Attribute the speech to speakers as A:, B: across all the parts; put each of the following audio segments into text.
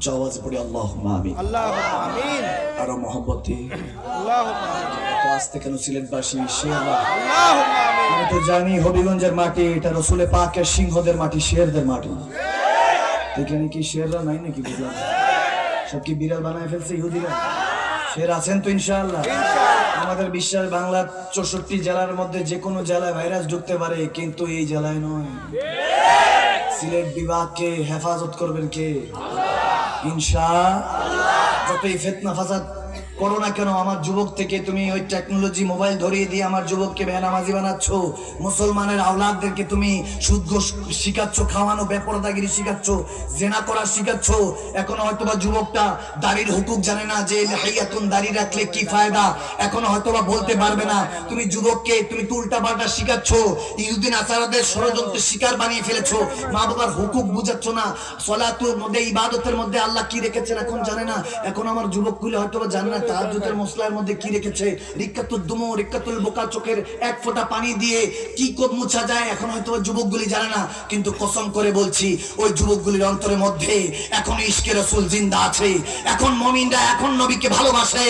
A: উচ্চ আওয়াজে পড়ি আল্লাহুম্মা আমিন।
B: আল্লাহুম্মা আমিন।
A: আরো মহব্বতে
B: আল্লাহুম্মা আমিন।
A: তো আসতে কেন সিলেটবাসী শেররা,
B: আল্লাহুম্মা আমিন।
A: আমি তো জানি হবিগঞ্জের মাটি এটা রসুলে পাকের সিংহদের মাটি, শেরদের মাটি। এখানে কি শেররা নাই নাকি? বুঝলাম সব কি বিড়াল বানায় ফেলছে ইহুদিরা? শের আছেন তো ইনশাআল্লাহ। আমাদের বিশ্বাস বাংলার 64 জেলার মধ্যে যে কোনো জেলায় ভাইরাস ঢুকতে পারে, কিন্তু এই জেলায় নয়। সিলেট বিভাগকে হেফাজত করবেন কে? ইনশাআল্লাহ। যতই ফিতনা ফাসাদ করো না কেন, আমার যুবক থেকে তুমি ওই টেকনোলজি মোবাইল ধরিয়ে দিয়ে আমার যুবককে বেনামাজি বানাচ্ছ, মুসলমানের আওলাদদেরকে তুমি সুদ ঘুষ শিখাচ্ছ, খাওয়ানো বেপরদাগিরি শিখাচ্ছ, জেনা করা শিখাচ্ছ। এখনো হয়তোবা যুবকটা দাড়ির হুকুক জানে না, যে হাইয়াতুন দাড়ি রাখলে কি ফায়দা, এখনো হয়তোবা বলতে পারবে না। তুমি যুবককে তুমি উল্টা পাল্টা শিখাচ্ছ, ইহুদি নাসারাদের ষড়যন্ত্রের শিকার বানিয়ে ফেলেছো, মা বাবার হুকুক বুঝাচ্ছ না, সলাতুর মধ্যে ইবাদতের মধ্যে আল্লাহ কি রেখেছেন এখন জানে না। এখন আমার যুবকগুলো হয়তোবা জানে না তাহাজ্জুদের মসলার মধ্যে কি রেখেছে, রিক্কাতুল দুমু রিক্কাতুল বোকা, চোখের এক ফোঁটা পানি দিয়ে কি কোপ মুছা যায়, এখন হয়তো যুবকগুলি জানে না। কিন্তু কসম করে বলছি, ওই যুবকগুলির অন্তরের মধ্যে এখন ইশকে রাসূল জিন্দা আছে, এখন মুমিনরা এখন নবীকে ভালোবাসে।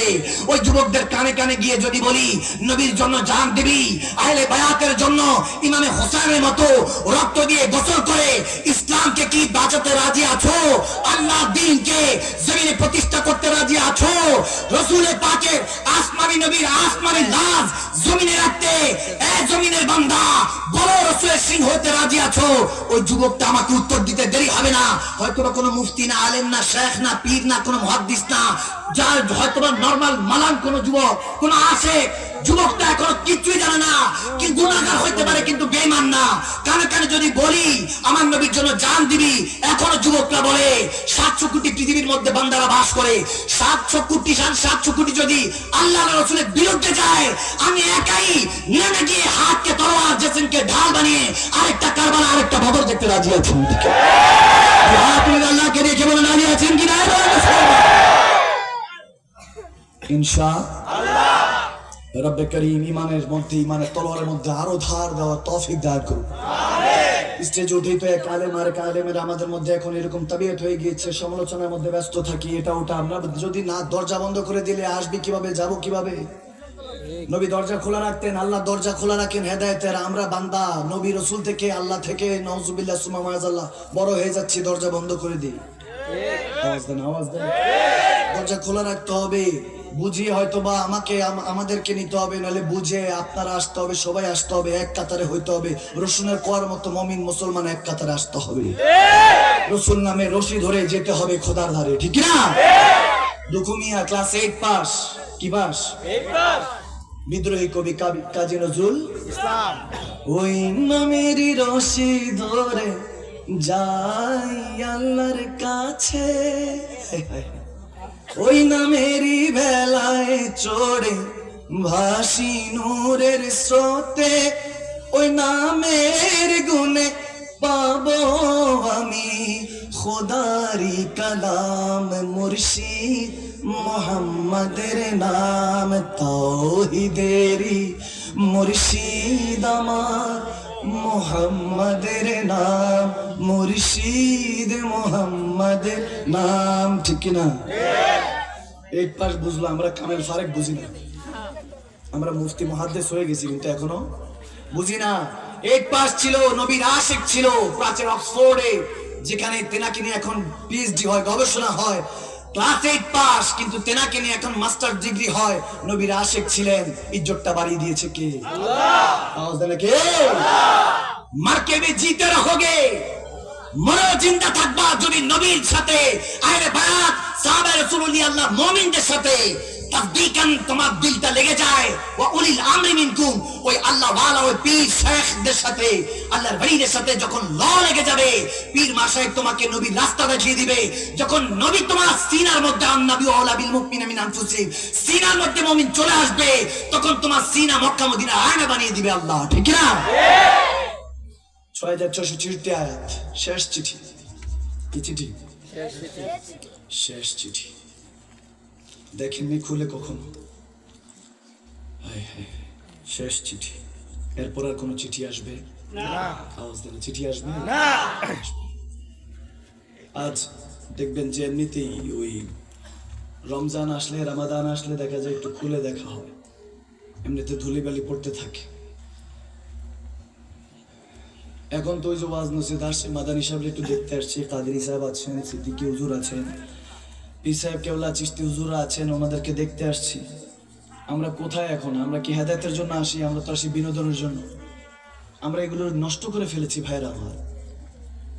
A: ওই যুবকদের কানে কানে গিয়ে যদি বলি নবীর জন্য জান দিবি, আহলে বায়াতের জন্য ইমামে হোসেনের মতো রক্ত দিয়ে গোসল করে ইসলামকে কি বাঁচাতে রাজি আছো? আল্লাহ দ্বীনকে জমিনে প্রতিষ্ঠা করতে রাজি আছো? রসুলের পাকের আসমানি নবীর আসমানি লাজ জমিনে রাখতে এ জমিনের বান্দা বড় রসুলের সিংহ হতে রাজি আছো? ওই যুবকটা আমাকে উত্তর দিতে দেরি হবে না। হয়তোবা কোনো মুফতি না, আলেম না, শেখ না, পীর না, কোনো মুহাদ্দিস না, যার হয়তোবা নরমাল মালান কোনো যুবক, কোনো আশেক, যুবকটা এখনো কিছুই জানে না, কি গুনাহগার হইতে পারে কিন্তু বেঈমান না। কানে কানে যদি বলি আমার নবীর জন্য জান দিবি, এখনো যুবকরা বলে 700 কোটি পৃথিবীর মধ্যে বান্দারা বাস করে, 700 কোটি যদি আল্লাহ রাসূলের বিরুদ্ধে যায়, আমি একাই নেমে গিয়ে হাতকে তলোয়ার জেসিনকে ঢাল বানিয়ে আরেকটা কারবালা আরেকটা বদর দেখতে রাজি আছি। আপনি আল্লাহকে দেখে বলেন রাজি আছেন কি না? ইনশাআল্লাহ। রব্বে করিম ইমানের মধ্যে, ইমানের তলোয়ারের মধ্যে আরো ধার দেওয়ার তৌফিক দান করুন। স্টেজ উঠেই তো এক আলেম আর এক আলেমের আমাদের মধ্যে এখন এরকম তাবিয়ত হয়ে গিয়েছে, সমালোচনার মধ্যে ব্যস্ত থাকি, এটা ওটা। আমরা যদি না দরজা বন্ধ করে দিলে আসবি কিভাবে, যাব কিভাবে? নবী দরজা খোলা রাখতেন, আল্লাহ দরজা খোলা রাখেন হেদায়েতের। আমরা বান্দা নবী রসুল থেকে, আল্লাহ থেকে নাউজুবিল্লাহ সুম্মা মাআযাল্লাহ বড় হয়ে যাচ্ছি, দরজা বন্ধ করে দিই। আওয়াজ দেন, আওয়াজ দেন। দরজা খোলা রাখতে হবে, বুঝিয়ে হয়তোবা আমাদেরকে নিতে হবে, নাহলে বুঝে আপনারা আসতে হবে, সবাই আসতে হবে, এক কাতারে হইতে হবে। রসুলের কোয়ার মতো মমিন মুসলমান এক কাতারে আসতে হবে, রসুল নামে রশি ধরে যেতে হবে খোদার ধারে, ঠিক না? দুকুমিয়া ক্লাস 8 পাস, কি পাস? 8 পাস। বিদ্রোহী কবি কাজী নজরুল ইসলাম। ওই নামেরই রশি ধরে যাই আল্লাহর কাছে, ওই নামেরই ভেলায় চড়ে ভাসি নূরের স্রোতে, ওই নামের গুণে পাবো আমি খোদারি কালাম, মুর্শিদ মোহাম্মদের নাম, তাওহীদেরি মুর্শিদ আমার মোহাম্মদের নাম, মুর্শিদ মোহাম্মদের নাম, ঠিক কিনা? 8 পাস বুঝলো, আমরা কামেল ফারেক বুঝি না, আমরা মুফতি মুহাদ্দিস হয়ে গেছি কিন্তু এখনো বুঝি না। 8 পাস ছিল, নবীর আশিক ছিল, প্রাচীন অক্সফোর্ডে যেখানে তেনাকে নিয়ে এখন পিএইচডি হয়, গবেষণা হয়। ক্লাস 8 পাস, কিন্তু তেনাকে নিয়ে এখন মাস্টার ডিগ্রি হয়। নবীর আশিক ছিলেন, ইজ্জতটা বাড়িয়ে দিয়েছে কে? আল্লাহ। আওয়াজ দেন কে? আল্লাহ। মার্কেবে জিতে রहोगे, মরো জিন্দা থাকবা যদি নবীর সাথে, আহলে বায়াত সাহাবা রাসূলুল্লাহ আল্লাহ মুমিনদের সাথে তাসদিকান তোমার দিলটা লেগে যায়। ওয়া উলিল আমরি মিনকুম, ওই আল্লাহ ওয়ালা ওই পীর শেখদের সাথে, আল্লাহর ওলিদের সাথে যখন ল লেগে যাবে, পীর মাশায়েখ তোমাকে নবীর রাস্তা দেখিয়ে দিবে। যখন নবী তোমার সিনার মধ্যে, আন-নবী আওলা বিল মুমিনিনা মিন আনফুসিহিম, সিনার মধ্যে মুমিন চলে আসবে, তখন তোমার সিনা মক্কা মদিনা আয়না বানিয়ে দিবে আল্লাহ, ঠিক না? 6464 আয়াত, শেষ চিঠি। কি চিঠি? শেষ চিঠি। দেখেননি খুলে কখনো? শেষ চিঠি, এরপর আর কোনো চিঠি আসবে না? আওয়াজ দেন, চিঠি আসবে না? আজ দেখবেন যে এমনিতেই ওই রমজান আসলে রামাদান আসলে দেখা যায় একটু খুলে দেখা হয়, এমনিতে ধুলিবালি পড়তে থাকে। এখন তো ওই যে ওয়াজ নসিহত আসছে, মাদানী সাহেব একটু দেখতে আসছি, কাদেরী সাহেব আছেন, সিদ্দিকী হুজুর আছেন, পীর সাহেব কেবলা চিশতি হুজুরা আছেন, ওনাদেরকে দেখতে আসছি। আমরা কোথায় এখন? আমরা কি হেদায়েতের জন্য আসি? আমরা তো আসি বিনোদনের জন্য। আমরা এগুলো নষ্ট করে ফেলেছি ভাইরা আমার।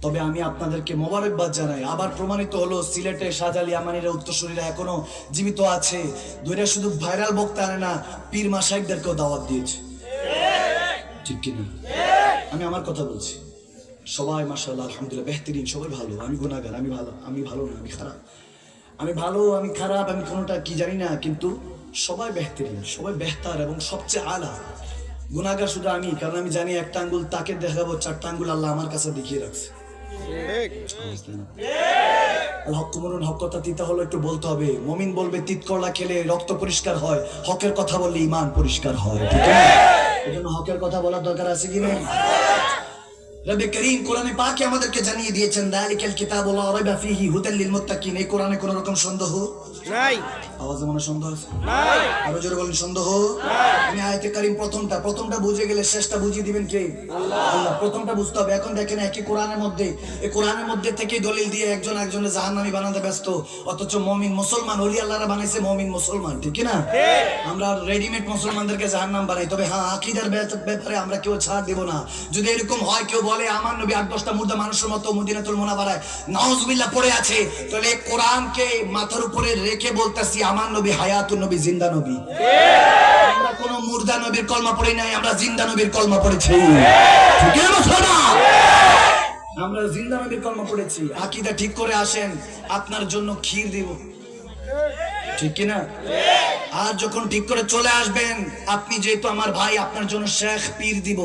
A: তবে আমি আপনাদেরকে মোবারকবাদ জানাই, আবার প্রমাণিত হলো সিলেটে শাহজালি আমানিরা উত্তরসূরিরা এখনো জীবিত আছে। দুইটা শুধু ভাইরাল বক্তা আনে না, পীর মাশাইখদেরকেও দাওয়াত দিয়েছে, ঠিক কিনা? আমি আমার কথা বলছি, সবাই মাশাআল্লাহ আলহামদুলিল্লাহ বেহতরিন, সবাই ভালো। আমি গুনাহগার, আমি ভালো না, আমি খারাপ, আমি ভালো, আমি খারাপ, আমি কোনোটা কি জানি না, কিন্তু সবাই বেহতরিন, সবাই বেহতার এবং সবচেয়ে আলা। গুনাহগার শুধু আমি, কারণ আমি জানি একটা আঙ্গুল তাকে দেখাবো, চারটা আঙ্গুল আল্লাহ আমার কাছে দেখিয়ে রাখছে। হক মরুন, হক কথা তিতা হলো একটু বলতে হবে। মুমিন বলবে তিত করলা খেলে রক্ত পরিষ্কার হয়, হকের কথা বললে ঈমান পরিষ্কার হয়, ঠিক না? এজন্য হকের কথা বলার দরকার আছে কি নেই? রব্বে করিম কোরআনে পাকে আমাদেরকে জানিয়ে দিয়েছেন, যালিকাল কিতাবু লা রাইবা ফীহি হুদাল লিল মুত্তাকিন। এই কোরআনে কোনো রকম সন্দেহ
B: নাই।
A: আওয়াজে মনে সন্দেহ আছে?
B: নাই।
A: আরো জোরে বলেন সন্দেহ। আমি আয়াতে কারীম প্রথমটা বুঝে গেলে শেষটা বুঝিয়ে দিবেন কে? আল্লাহ। প্রথমটা বুঝতে হবে। এখন দেখেন একই কোরআনের মধ্যে, এই কোরআনের মধ্যে থেকে দলিল দিয়ে একজন একজনের জাহান্নামী বানাতে ব্যস্ত, অথচ মুমিন মুসলমান ওলি আল্লাহরা বানাইছে মুমিন মুসলমান, ঠিক না? আমরা রেডিমেড মুসলমানদেরকে জাহান্নাম বানাই। তবে হ্যাঁ, আকীদার ব্যাপারে আমরা কেউ ছাড় দেব না। যদি এরকম হয় কেউ বলে আমার নবী 8-10টা মুর্দা মানুষের মতো মদিনাতুল মুনাওয়ারায় নাউজুবিল্লাহ পড়ে আছে, তাহলে কোরআনকে মাথার উপরে রেখে বলতেছি আমার নবী হায়াতুন নবী, জিন্দা নবী। আমরা কোন মুর্দা নবীর কলমা পড়ি নাই, আমরা জিন্দা নবীর কলমা পড়েছি, ঠিক না? আমরা জিন্দা নবীর কলমা পড়েছি। আকীদা ঠিক করে আসেন, আপনার জন্য ক্ষীর দিব, ঠিক কিনা? আর যখন ঠিক করে চলে আসবেন, আপনি যেহেতু আমার ভাই, আপনার জন্য শেখ পীর দিব।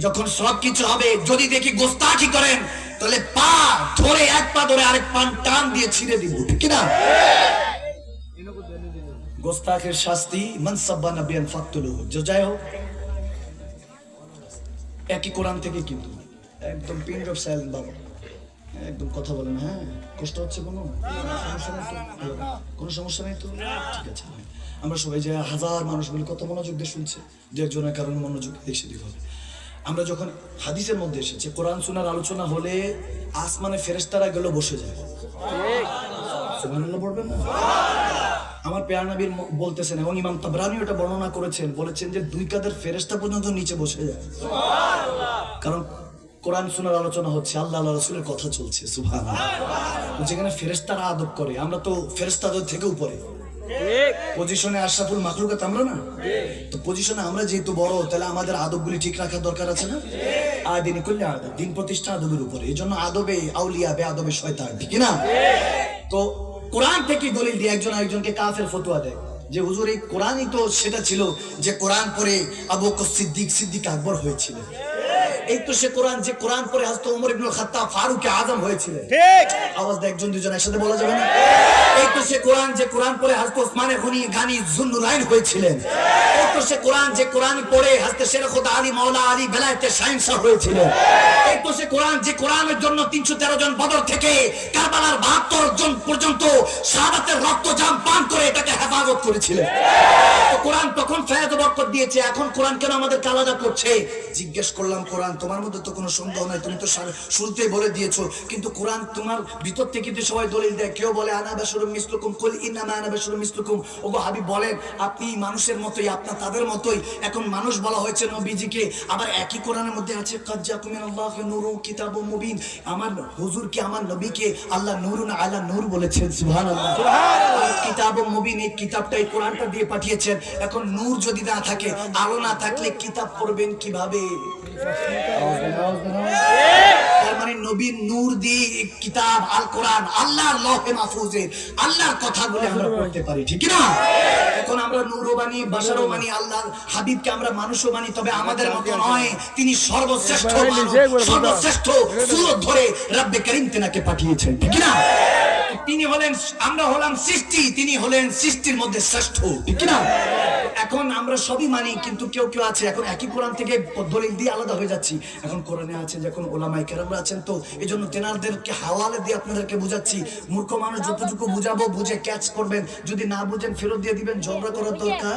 A: যখন সবকিছু হবে, যদি দেখি গোস্তাখি করেন, তাহলে পা ধরে এক পা ধরে আরেক পা টান দিয়ে ছিঁড়ে দিব, ঠিক কিনা? গোস্তাখের শাস্তি মান সাব্বা নাবিয়ান ফাকতুলুহু। যাই হোক, একই কোরআন থেকে, কিন্তু একদম পিন ড্রপ সাইলেন্ট বাবা, একদম কথা বলেন। হ্যাঁ, কষ্ট হচ্ছে? কোনো সমস্যা নেই তো? কোনো সমস্যা নেই তো? ঠিক আছে। আমরা সবাই যে হাজার মানুষগুলো কত মনোযোগ দিয়ে শুনছে, যে একজনের কারণে মনোযোগ দেখছে দিক হবে। আমরা যখন হাদিসের মধ্যে এসেছে কোরআন সুন্নাহর আলোচনা হলে আসমানে ফেরেশতারা গেল বসে যায়, সুবহানাল্লাহ পড়বেন না? আমার পেয়ার নবী বলতেছেন, এবং ইমাম তাবরানী এটা বর্ণনা করেছেন, বলেছেন যে 2 কাঁধের ফেরেশতা পর্যন্ত নিচে বসে যায়, কারণ কোরআন সুন্নাহর আলোচনা হচ্ছে, আল্লাহ আল্লাহ রাসূলের কথা চলছে, সুবহানাল্লাহ। যেখানে ফেরেশতারা আদব করে, আমরা তো ফেরেশতাদের থেকে উপরে পজিশনে, আশরাফুল মাখলুকাত আমরা না, তো পজিশনে আমরা যেহেতু বড়, তাহলে আমাদের আদবগুলি ঠিক রাখার দরকার আছে না? আদিন করলে আদব, দিন প্রতিষ্ঠা আদবের উপরে। এই জন্য আদবে আউলিয়া, বে আদবে শয়তান, ঠিক না? তো কোরআন থেকে দলিল দিয়ে একজন আরেকজনকে কাফের ফতোয়া দেয় যে হুজুর এই কোরআনই তো সেটা ছিল যে কোরআন পড়ে আবু বকর সিদ্দিক আকবর হয়েছিল। এই তো সে কোরআন যে কোরআন পড়ে হযরত ওমর ইবনে খাত্তাব ফারুক আযম হয়েছিলেন, ঠিক? আওয়াজ দেয় একজন দুজন একসাথে বলা যাবে না? এই তো সে কোরআন যে কোরআন পড়ে হযরত ওসমান গানি যুন্নুরাইন হয়েছিলেন। এই তো সে কোরআন যে কোরআন পড়ে হযরত শের খুদা আলী মাওলা আলী বেলায়েতে শাহিনশাহ হয়েছিলেন। এই তো সে কোরআন যে কোরআনের জন্য 313 জন বদর থেকে কারবালার 72 জন পর্যন্ত সাহাবাদের রক্তজাম পান করে এটাকে হেফাজত করেছিলেন। তো কোরআন তখন ফয়েজ ও বরকত দিয়েছে, এখন কোরআন কেন আমাদেরকে আলাদা করছে? জিজ্ঞেস করলাম, কোরআন তোমার মধ্যে তো কোনো সন্দেহ নাই, তুমি তো শুরুতেই বলে দিয়েছো, কিন্তু কোরআন তোমার ভিতর থেকে তো সবাই দলিল দেয়। কেউ বলে আনা বাশারুম মিসলুকুম, কুল ইন্নামা আনা বাশারুম মিসলুকুম। ওগো হাবিব বলেন আপনি মানুষের মতোই, আপনার তাদের মতোই। এখন মানুষ বলা হয়েছে নবীজিকে, আবার একই কোরআনের মধ্যে আছে কাদ জাকুম মিনাল্লাহি নূরুন কিতাবুম মুবিন। আমার হুজুর কি আমার নবীকে আল্লাহ নূরুন আলা নূর বলেছেন, সুবহানাল্লাহ, সুবহানাল্লাহ। কিতাবুম মুবিন, এই কিতাবটা, এই কোরআনটা দিয়ে পাঠিয়েছেন। এখন নূর যদি না থাকে, আলো না থাকলে কিতাব পড়বেন কিভাবে? তার মানে নবীর নূর দিয়ে কিতাব আল কোরআন, আল্লাহর লৌহে মাহফুজে আল্লাহর কথাগুলো আমরা পড়তে পারি, ঠিক না? এখন আমরা নূরও মানি, বাশারও মানি, আল্লাহর হাবিবকে আমরা মানুষও মানি, তবে আমাদের মতো নয়। তিনি সর্বশ্রেষ্ঠ মানব, সর্বশ্রেষ্ঠ সুরত ধরে রব্বে করিম তেনাকে পাঠিয়েছেন, ঠিক না? তিনি হলেন, আমরা হলাম সৃষ্টি, তিনি হলেন সৃষ্টির মধ্যে শ্রেষ্ঠ, ঠিক না? এখন আমরা সবই মানি, কিন্তু কেউ কেউ আছে এখন একই কোরআন থেকে দলিল দিয়ে আলাদা হয়ে যাচ্ছি। এখন কোরআনে আছে, যখন ওলামাই কেরামরা আছেন, তো এই জন্য তেনাদেরকে হাওয়ালে দিয়ে আপনাদেরকে বুঝাচ্ছি। মূর্খ মানুষ যতটুকু বুঝাবো বুঝে ক্যাচ করবেন, যদি না বুঝেন ফেরত দিয়ে দিবেন, ঝগড়া করার দরকার